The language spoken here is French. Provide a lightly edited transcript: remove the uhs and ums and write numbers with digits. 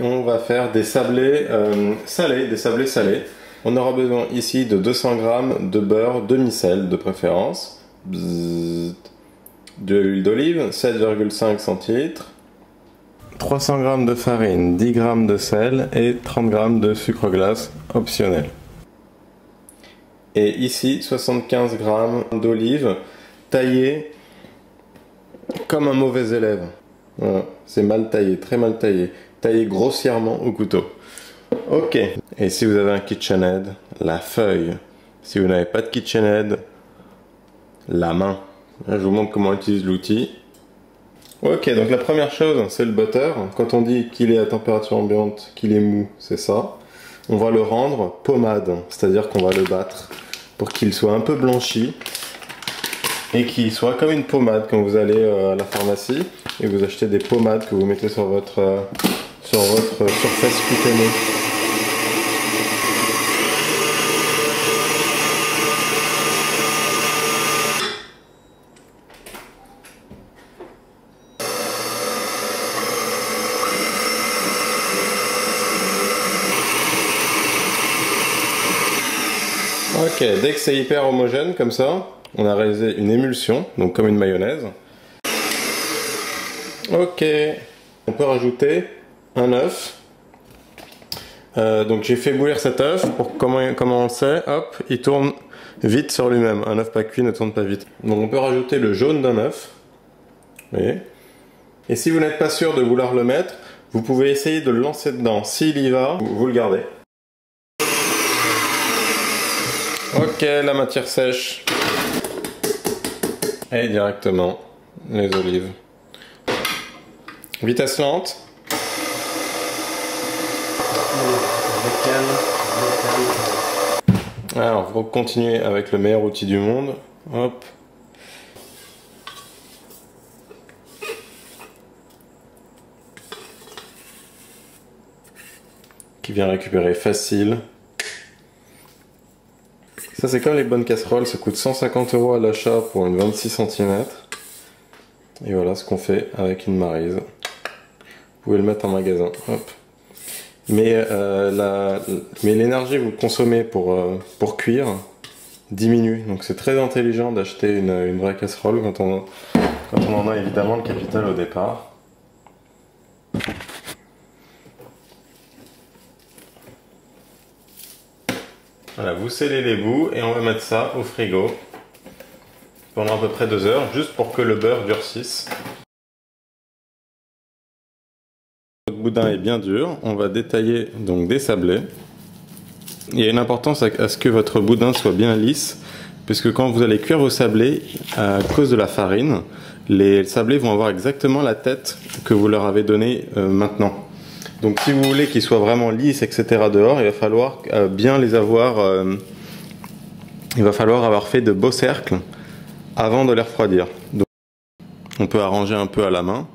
On va faire des sablés salés, des sablés salés. On aura besoin ici de 200 g de beurre demi-sel de préférence, de l'huile d'olive, 7,5 centilitres, 300 g de farine, 10 g de sel et 30 g de sucre glace optionnel. Et ici 75 g d'olive taillée comme un mauvais élève. Voilà, c'est mal taillé, très mal taillé. Taillé grossièrement au couteau. Ok. Et si vous avez un KitchenAid, la feuille. Si vous n'avez pas de KitchenAid, la main. Là, je vous montre comment on utilise l'outil. Ok, donc la première chose, c'est le butter. Quand on dit qu'il est à température ambiante, qu'il est mou, c'est ça. On va le rendre pommade, c'est-à-dire qu'on va le battre pour qu'il soit un peu blanchi et qu'il soit comme une pommade quand vous allez à la pharmacie et vous achetez des pommades que vous mettez sur votre surface cutanée. Ok, dès que c'est hyper homogène comme ça, on a réalisé une émulsion, donc comme une mayonnaise. Ok, on peut rajouter un œuf. Donc j'ai fait bouillir cet œuf pour comment on le sait, hop, il tourne vite sur lui-même. Un œuf pas cuit ne tourne pas vite. Donc on peut rajouter le jaune d'un œuf. Vous voyez. Et si vous n'êtes pas sûr de vouloir le mettre, vous pouvez essayer de le lancer dedans. S'il y va, vous le gardez. Ok, la matière sèche. Et directement les olives. Vitesse lente. Alors, vous continuez avec le meilleur outil du monde. Hop. Qui vient récupérer facile. Ça, c'est comme les bonnes casseroles. Ça coûte 150 € à l'achat pour une 26 cm. Et voilà ce qu'on fait avec une Maryse. Vous pouvez le mettre en magasin. Hop. Mais l'énergie que vous consommez pour cuire diminue. Donc c'est très intelligent d'acheter une vraie casserole quand on en a évidemment le capital au départ. Voilà, vous scellez les bouts et on va mettre ça au frigo pendant à peu près 2 heures, juste pour que le beurre durcisse. Votre boudin est bien dur, on va détailler donc des sablés. Il y a une importance à ce que votre boudin soit bien lisse, puisque quand vous allez cuire vos sablés, à cause de la farine, les sablés vont avoir exactement la tête que vous leur avez donnée maintenant. Donc si vous voulez qu'ils soient vraiment lisses, etc. dehors, il va falloir bien les avoir... il va falloir avoir fait de beaux cercles avant de les refroidir. Donc, on peut arranger un peu à la main.